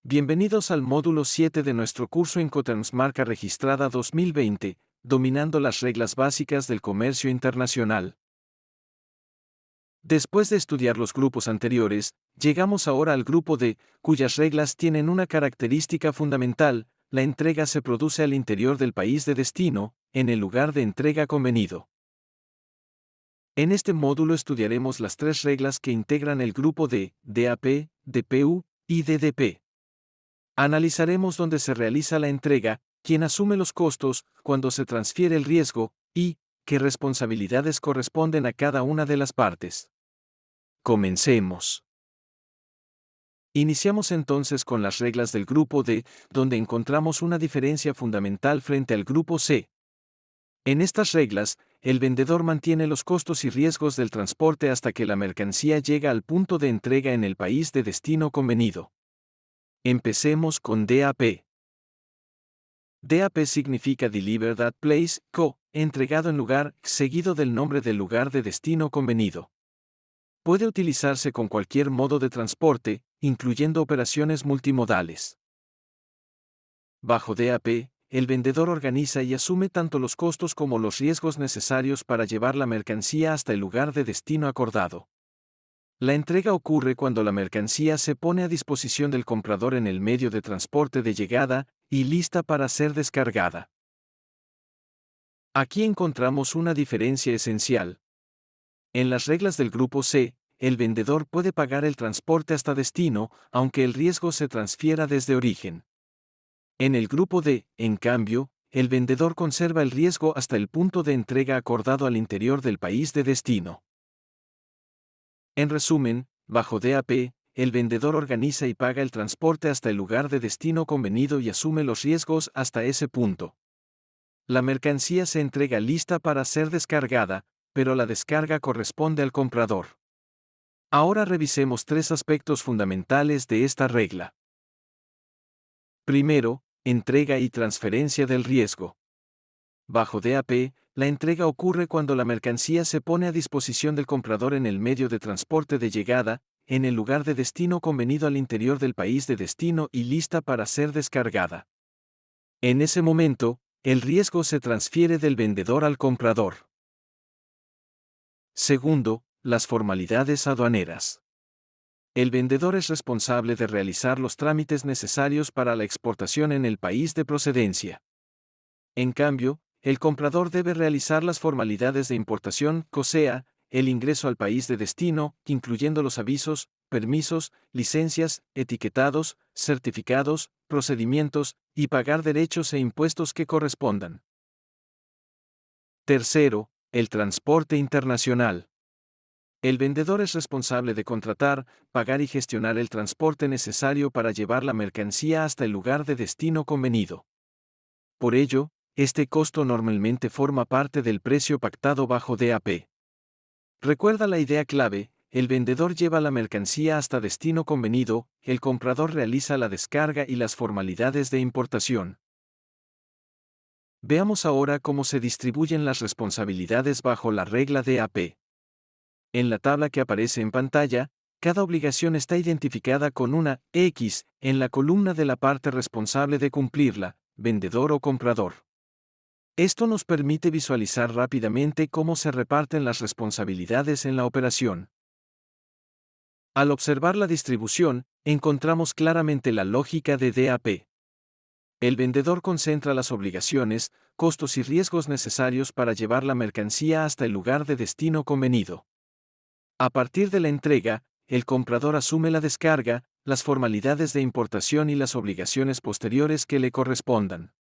Bienvenidos al módulo 7 de nuestro curso Incoterms Marca Registrada 2020, dominando las reglas básicas del comercio internacional. Después de estudiar los grupos anteriores, llegamos ahora al grupo D, cuyas reglas tienen una característica fundamental: la entrega se produce al interior del país de destino, en el lugar de entrega convenido. En este módulo estudiaremos las tres reglas que integran el grupo D, DAP, DPU y DDP. Analizaremos dónde se realiza la entrega, quién asume los costos, cuándo se transfiere el riesgo, y qué responsabilidades corresponden a cada una de las partes. Comencemos. Iniciamos entonces con las reglas del grupo D, donde encontramos una diferencia fundamental frente al grupo C. En estas reglas, el vendedor mantiene los costos y riesgos del transporte hasta que la mercancía llega al punto de entrega en el país de destino convenido. Empecemos con DAP. DAP significa Delivered at Place, entregado en lugar, seguido del nombre del lugar de destino convenido. Puede utilizarse con cualquier modo de transporte, incluyendo operaciones multimodales. Bajo DAP, el vendedor organiza y asume tanto los costos como los riesgos necesarios para llevar la mercancía hasta el lugar de destino acordado. La entrega ocurre cuando la mercancía se pone a disposición del comprador en el medio de transporte de llegada y lista para ser descargada. Aquí encontramos una diferencia esencial. En las reglas del grupo C, el vendedor puede pagar el transporte hasta destino, aunque el riesgo se transfiera desde origen. En el grupo D, en cambio, el vendedor conserva el riesgo hasta el punto de entrega acordado al interior del país de destino. En resumen, bajo DAP, el vendedor organiza y paga el transporte hasta el lugar de destino convenido y asume los riesgos hasta ese punto. La mercancía se entrega lista para ser descargada, pero la descarga corresponde al comprador. Ahora revisemos tres aspectos fundamentales de esta regla. Primero, entrega y transferencia del riesgo. Bajo DAP, la entrega ocurre cuando la mercancía se pone a disposición del comprador en el medio de transporte de llegada, en el lugar de destino convenido al interior del país de destino y lista para ser descargada. En ese momento, el riesgo se transfiere del vendedor al comprador. Segundo, las formalidades aduaneras. El vendedor es responsable de realizar los trámites necesarios para la exportación en el país de procedencia. En cambio, el comprador debe realizar las formalidades de importación, o sea, el ingreso al país de destino, incluyendo los avisos, permisos, licencias, etiquetados, certificados, procedimientos, y pagar derechos e impuestos que correspondan. Tercero, el transporte internacional. El vendedor es responsable de contratar, pagar y gestionar el transporte necesario para llevar la mercancía hasta el lugar de destino convenido. Por ello, este costo normalmente forma parte del precio pactado bajo DAP. Recuerda la idea clave: el vendedor lleva la mercancía hasta destino convenido, el comprador realiza la descarga y las formalidades de importación. Veamos ahora cómo se distribuyen las responsabilidades bajo la regla DAP. En la tabla que aparece en pantalla, cada obligación está identificada con una X en la columna de la parte responsable de cumplirla, vendedor o comprador. Esto nos permite visualizar rápidamente cómo se reparten las responsabilidades en la operación. Al observar la distribución, encontramos claramente la lógica de DAP. El vendedor concentra las obligaciones, costos y riesgos necesarios para llevar la mercancía hasta el lugar de destino convenido. A partir de la entrega, el comprador asume la descarga, las formalidades de importación y las obligaciones posteriores que le correspondan.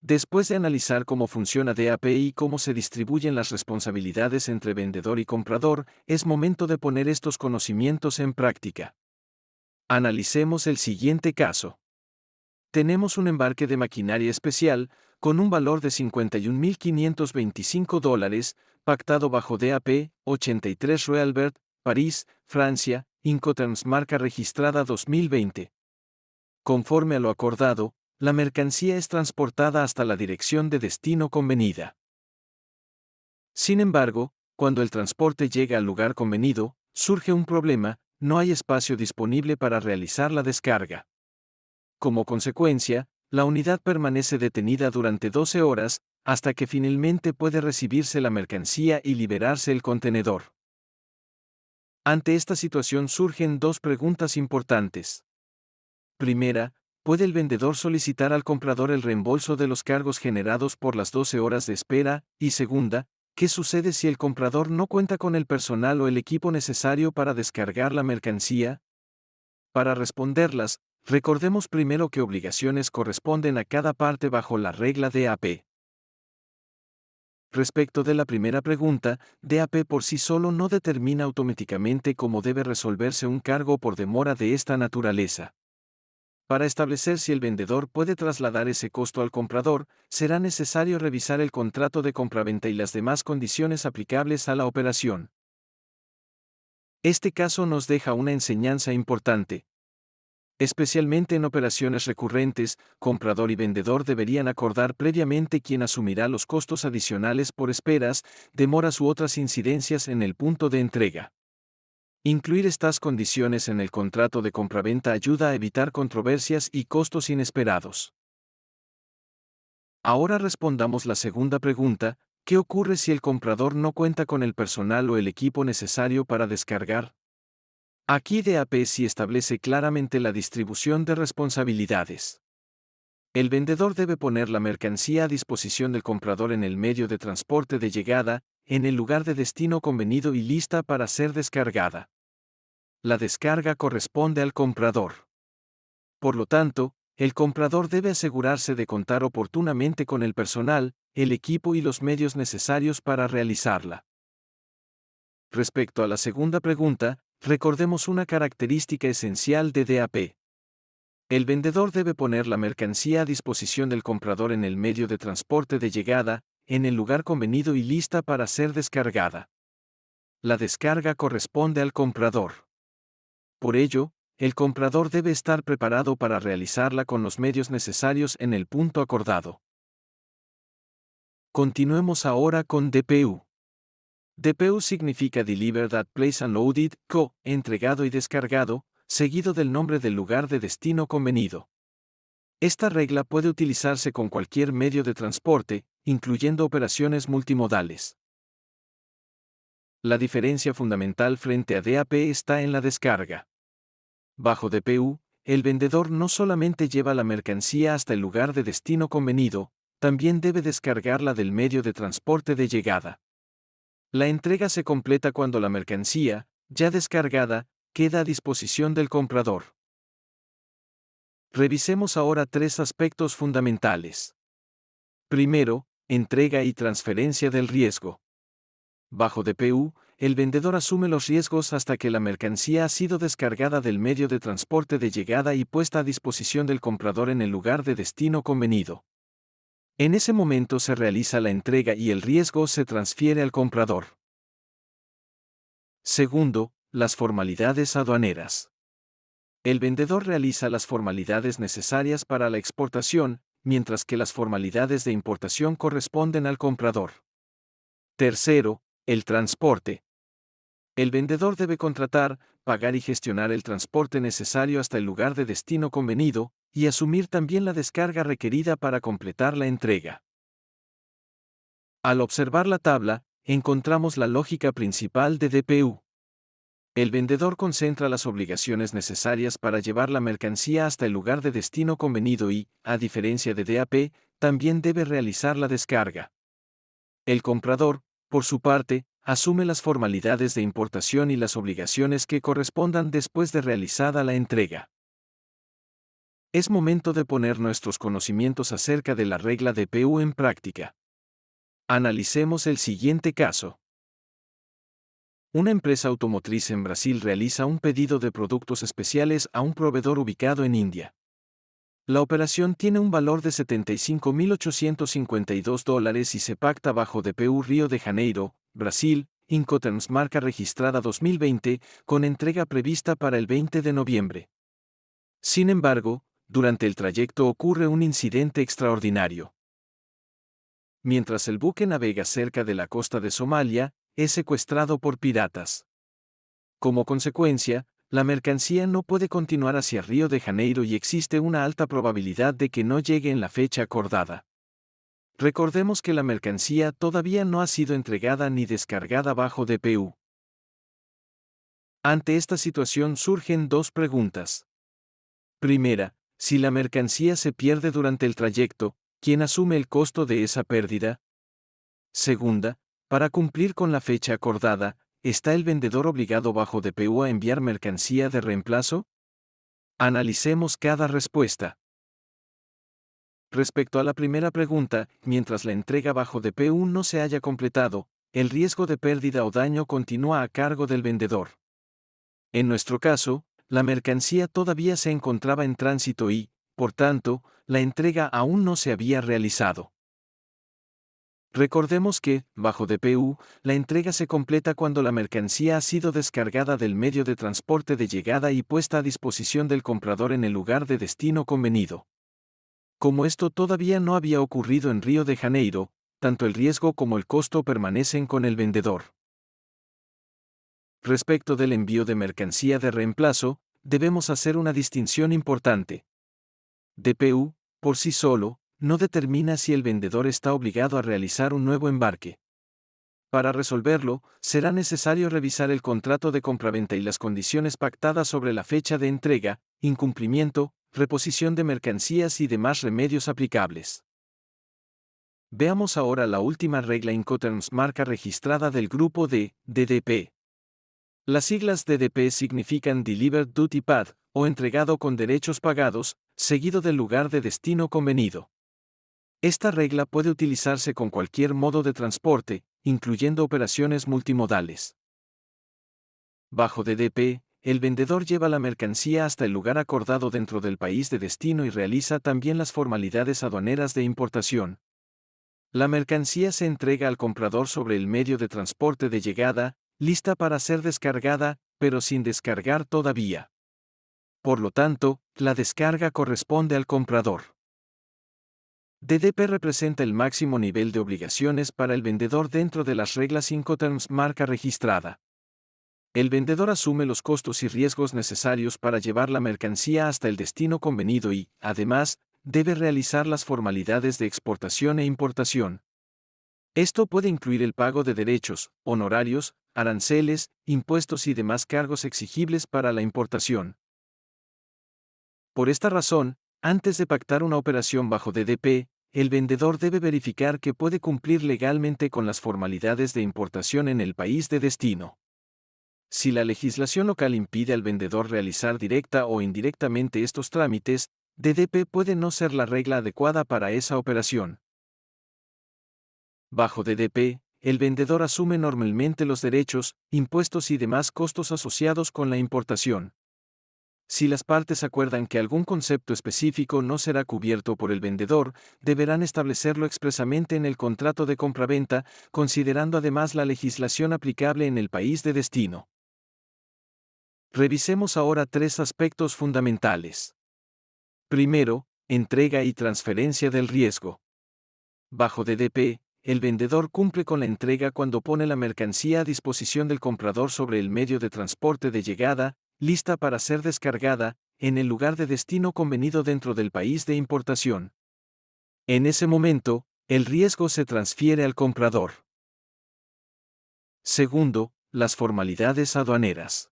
Después de analizar cómo funciona DAP y cómo se distribuyen las responsabilidades entre vendedor y comprador, es momento de poner estos conocimientos en práctica. Analicemos el siguiente caso. Tenemos un embarque de maquinaria especial, con un valor de $51.525, pactado bajo DAP, 83 Rue Albert, París, Francia, Incoterms Marca Registrada 2020. Conforme a lo acordado, la mercancía es transportada hasta la dirección de destino convenida. Sin embargo, cuando el transporte llega al lugar convenido, surge un problema: no hay espacio disponible para realizar la descarga. Como consecuencia, la unidad permanece detenida durante 12 horas, hasta que finalmente puede recibirse la mercancía y liberarse el contenedor. Ante esta situación surgen dos preguntas importantes. Primera, ¿puede el vendedor solicitar al comprador el reembolso de los cargos generados por las 12 horas de espera? Y segunda, ¿qué sucede si el comprador no cuenta con el personal o el equipo necesario para descargar la mercancía? Para responderlas, recordemos primero qué obligaciones corresponden a cada parte bajo la regla DAP. Respecto de la primera pregunta, DAP por sí solo no determina automáticamente cómo debe resolverse un cargo por demora de esta naturaleza. Para establecer si el vendedor puede trasladar ese costo al comprador, será necesario revisar el contrato de compraventa y las demás condiciones aplicables a la operación. Este caso nos deja una enseñanza importante. Especialmente en operaciones recurrentes, comprador y vendedor deberían acordar previamente quién asumirá los costos adicionales por esperas, demoras u otras incidencias en el punto de entrega. Incluir estas condiciones en el contrato de compraventa ayuda a evitar controversias y costos inesperados. Ahora respondamos la segunda pregunta: ¿qué ocurre si el comprador no cuenta con el personal o el equipo necesario para descargar? Aquí DAP sí establece claramente la distribución de responsabilidades. El vendedor debe poner la mercancía a disposición del comprador en el medio de transporte de llegada, en el lugar de destino convenido y lista para ser descargada. La descarga corresponde al comprador. Por lo tanto, el comprador debe asegurarse de contar oportunamente con el personal, el equipo y los medios necesarios para realizarla. Respecto a la segunda pregunta, recordemos una característica esencial de DAP. El vendedor debe poner la mercancía a disposición del comprador en el medio de transporte de llegada, en el lugar convenido y lista para ser descargada. La descarga corresponde al comprador. Por ello, el comprador debe estar preparado para realizarla con los medios necesarios en el punto acordado. Continuemos ahora con DPU. DPU significa Delivered at Place Unloaded, CO, entregado y descargado, seguido del nombre del lugar de destino convenido. Esta regla puede utilizarse con cualquier medio de transporte, incluyendo operaciones multimodales. La diferencia fundamental frente a DAP está en la descarga. Bajo DPU, el vendedor no solamente lleva la mercancía hasta el lugar de destino convenido, también debe descargarla del medio de transporte de llegada. La entrega se completa cuando la mercancía, ya descargada, queda a disposición del comprador. Revisemos ahora tres aspectos fundamentales. Primero, entrega y transferencia del riesgo. Bajo DPU, el vendedor asume los riesgos hasta que la mercancía ha sido descargada del medio de transporte de llegada y puesta a disposición del comprador en el lugar de destino convenido. En ese momento se realiza la entrega y el riesgo se transfiere al comprador. Segundo, las formalidades aduaneras. El vendedor realiza las formalidades necesarias para la exportación, mientras que las formalidades de importación corresponden al comprador. Tercero, el transporte. El vendedor debe contratar, pagar y gestionar el transporte necesario hasta el lugar de destino convenido, y asumir también la descarga requerida para completar la entrega. Al observar la tabla, encontramos la lógica principal de DPU. El vendedor concentra las obligaciones necesarias para llevar la mercancía hasta el lugar de destino convenido y, a diferencia de DAP, también debe realizar la descarga. El comprador, por su parte, asume las formalidades de importación y las obligaciones que correspondan después de realizada la entrega. Es momento de poner nuestros conocimientos acerca de la regla DPU en práctica. Analicemos el siguiente caso. Una empresa automotriz en Brasil realiza un pedido de productos especiales a un proveedor ubicado en India. La operación tiene un valor de $75.852 y se pacta bajo DPU Río de Janeiro, Brasil, Incoterms marca registrada 2020, con entrega prevista para el 20 de noviembre. Sin embargo, durante el trayecto ocurre un incidente extraordinario. Mientras el buque navega cerca de la costa de Somalia, es secuestrado por piratas. Como consecuencia, La mercancía no puede continuar hacia Río de Janeiro y existe una alta probabilidad de que no llegue en la fecha acordada. Recordemos que la mercancía todavía no ha sido entregada ni descargada bajo DPU. Ante esta situación surgen dos preguntas. Primera, si la mercancía se pierde durante el trayecto, ¿quién asume el costo de esa pérdida? Segunda, para cumplir con la fecha acordada, ¿está el vendedor obligado bajo DPU a enviar mercancía de reemplazo? Analicemos cada respuesta. Respecto a la primera pregunta, mientras la entrega bajo DPU no se haya completado, el riesgo de pérdida o daño continúa a cargo del vendedor. En nuestro caso, la mercancía todavía se encontraba en tránsito y, por tanto, la entrega aún no se había realizado. Recordemos que, bajo DPU, la entrega se completa cuando la mercancía ha sido descargada del medio de transporte de llegada y puesta a disposición del comprador en el lugar de destino convenido. Como esto todavía no había ocurrido en Río de Janeiro, tanto el riesgo como el costo permanecen con el vendedor. Respecto del envío de mercancía de reemplazo, debemos hacer una distinción importante. DPU, por sí solo, no determina si el vendedor está obligado a realizar un nuevo embarque. Para resolverlo, será necesario revisar el contrato de compraventa y las condiciones pactadas sobre la fecha de entrega, incumplimiento, reposición de mercancías y demás remedios aplicables. Veamos ahora la última regla Incoterms marca registrada del grupo de DDP. Las siglas DDP significan Delivered Duty Paid, o entregado con derechos pagados, seguido del lugar de destino convenido. Esta regla puede utilizarse con cualquier modo de transporte, incluyendo operaciones multimodales. Bajo DDP, el vendedor lleva la mercancía hasta el lugar acordado dentro del país de destino y realiza también las formalidades aduaneras de importación. La mercancía se entrega al comprador sobre el medio de transporte de llegada, lista para ser descargada, pero sin descargar todavía. Por lo tanto, la descarga corresponde al comprador. DDP representa el máximo nivel de obligaciones para el vendedor dentro de las reglas Incoterms marca registrada. El vendedor asume los costos y riesgos necesarios para llevar la mercancía hasta el destino convenido y, además, debe realizar las formalidades de exportación e importación. Esto puede incluir el pago de derechos, honorarios, aranceles, impuestos y demás cargos exigibles para la importación. Por esta razón, antes de pactar una operación bajo DDP, el vendedor debe verificar que puede cumplir legalmente con las formalidades de importación en el país de destino. Si la legislación local impide al vendedor realizar directa o indirectamente estos trámites, DDP puede no ser la regla adecuada para esa operación. Bajo DDP, el vendedor asume normalmente los derechos, impuestos y demás costos asociados con la importación. Si las partes acuerdan que algún concepto específico no será cubierto por el vendedor, deberán establecerlo expresamente en el contrato de compraventa, considerando además la legislación aplicable en el país de destino. Revisemos ahora tres aspectos fundamentales. Primero, entrega y transferencia del riesgo. Bajo DDP, el vendedor cumple con la entrega cuando pone la mercancía a disposición del comprador sobre el medio de transporte de llegada, lista para ser descargada, en el lugar de destino convenido dentro del país de importación. En ese momento, el riesgo se transfiere al comprador. Segundo, las formalidades aduaneras.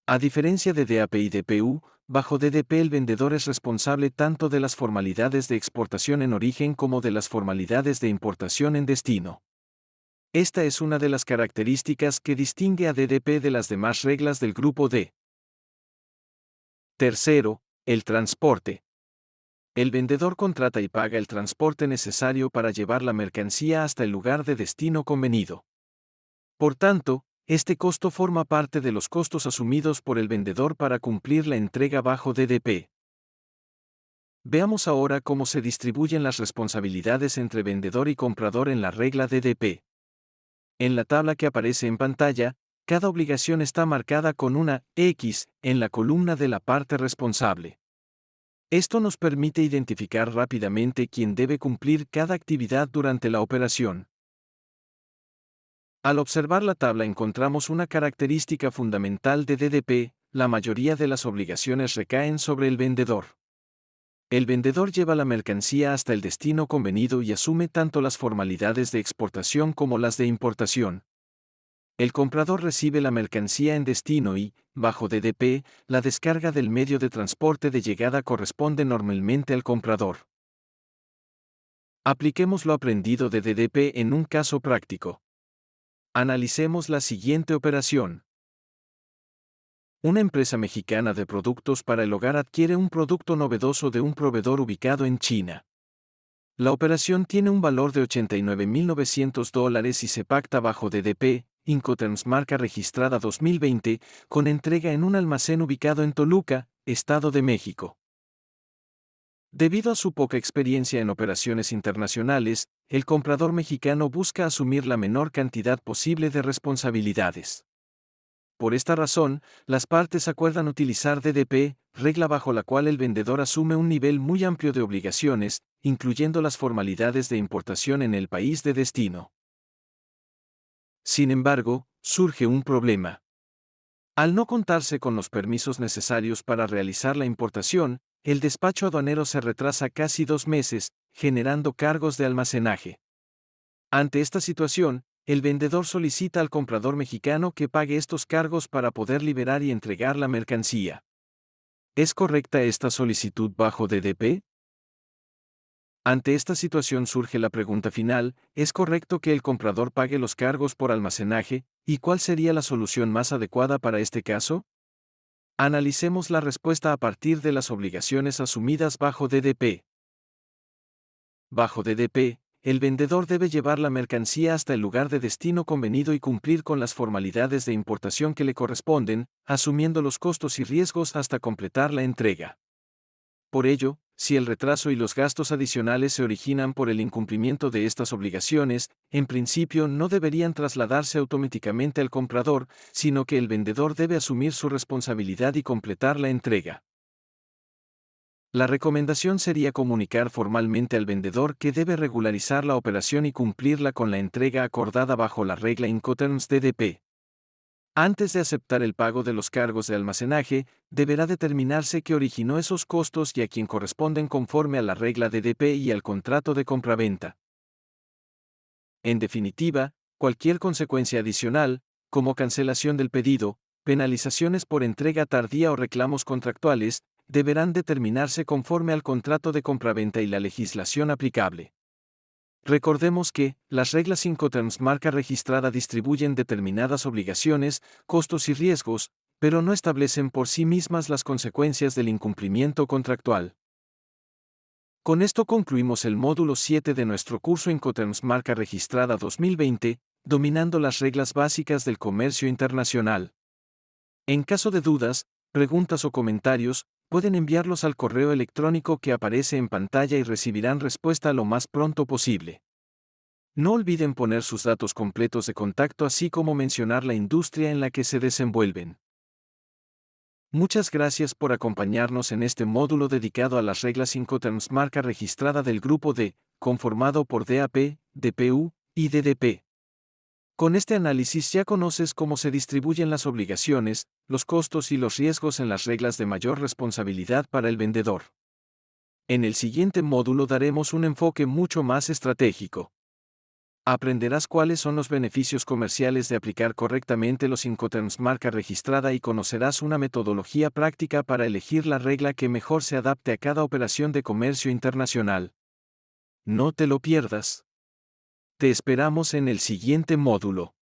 A diferencia de DAP y DPU, bajo DDP el vendedor es responsable tanto de las formalidades de exportación en origen como de las formalidades de importación en destino. Esta es una de las características que distingue a DDP de las demás reglas del grupo D. Tercero, el transporte. El vendedor contrata y paga el transporte necesario para llevar la mercancía hasta el lugar de destino convenido. Por tanto, este costo forma parte de los costos asumidos por el vendedor para cumplir la entrega bajo DDP. Veamos ahora cómo se distribuyen las responsabilidades entre vendedor y comprador en la regla DDP. En la tabla que aparece en pantalla, cada obligación está marcada con una X en la columna de la parte responsable. Esto nos permite identificar rápidamente quién debe cumplir cada actividad durante la operación. Al observar la tabla encontramos una característica fundamental de DDP, la mayoría de las obligaciones recaen sobre el vendedor. El vendedor lleva la mercancía hasta el destino convenido y asume tanto las formalidades de exportación como las de importación. El comprador recibe la mercancía en destino y, bajo DDP, la descarga del medio de transporte de llegada corresponde normalmente al comprador. Apliquemos lo aprendido de DDP en un caso práctico. Analicemos la siguiente operación. Una empresa mexicana de productos para el hogar adquiere un producto novedoso de un proveedor ubicado en China. La operación tiene un valor de $89.900 y se pacta bajo DDP, Incoterms marca registrada 2020, con entrega en un almacén ubicado en Toluca, Estado de México. Debido a su poca experiencia en operaciones internacionales, el comprador mexicano busca asumir la menor cantidad posible de responsabilidades. Por esta razón, las partes acuerdan utilizar DDP, regla bajo la cual el vendedor asume un nivel muy amplio de obligaciones, incluyendo las formalidades de importación en el país de destino. Sin embargo, surge un problema. Al no contarse con los permisos necesarios para realizar la importación, el despacho aduanero se retrasa casi 2 meses, generando cargos de almacenaje. Ante esta situación, el vendedor solicita al comprador mexicano que pague estos cargos para poder liberar y entregar la mercancía. ¿Es correcta esta solicitud bajo DDP? Ante esta situación surge la pregunta final: ¿es correcto que el comprador pague los cargos por almacenaje, y cuál sería la solución más adecuada para este caso? Analicemos la respuesta a partir de las obligaciones asumidas bajo DDP. Bajo DDP, el vendedor debe llevar la mercancía hasta el lugar de destino convenido y cumplir con las formalidades de importación que le corresponden, asumiendo los costos y riesgos hasta completar la entrega. Por ello, si el retraso y los gastos adicionales se originan por el incumplimiento de estas obligaciones, en principio no deberían trasladarse automáticamente al comprador, sino que el vendedor debe asumir su responsabilidad y completar la entrega. La recomendación sería comunicar formalmente al vendedor que debe regularizar la operación y cumplirla con la entrega acordada bajo la regla Incoterms DDP. Antes de aceptar el pago de los cargos de almacenaje, deberá determinarse qué originó esos costos y a quién corresponden conforme a la regla DDP y al contrato de compraventa. En definitiva, cualquier consecuencia adicional, como cancelación del pedido, penalizaciones por entrega tardía o reclamos contractuales, deberán determinarse conforme al contrato de compraventa y la legislación aplicable. Recordemos que, las reglas Incoterms marca registrada distribuyen determinadas obligaciones, costos y riesgos, pero no establecen por sí mismas las consecuencias del incumplimiento contractual. Con esto concluimos el módulo 7 de nuestro curso Incoterms marca registrada 2020, dominando las reglas básicas del comercio internacional. En caso de dudas, preguntas o comentarios, pueden enviarlos al correo electrónico que aparece en pantalla y recibirán respuesta lo más pronto posible. No olviden poner sus datos completos de contacto así como mencionar la industria en la que se desenvuelven. Muchas gracias por acompañarnos en este módulo dedicado a las reglas Incoterms marca registrada del grupo D, conformado por DAP, DPU y DDP. Con este análisis ya conoces cómo se distribuyen las obligaciones, los costos y los riesgos en las reglas de mayor responsabilidad para el vendedor. En el siguiente módulo daremos un enfoque mucho más estratégico. Aprenderás cuáles son los beneficios comerciales de aplicar correctamente los Incoterms marca registrada y conocerás una metodología práctica para elegir la regla que mejor se adapte a cada operación de comercio internacional. No te lo pierdas. Te esperamos en el siguiente módulo.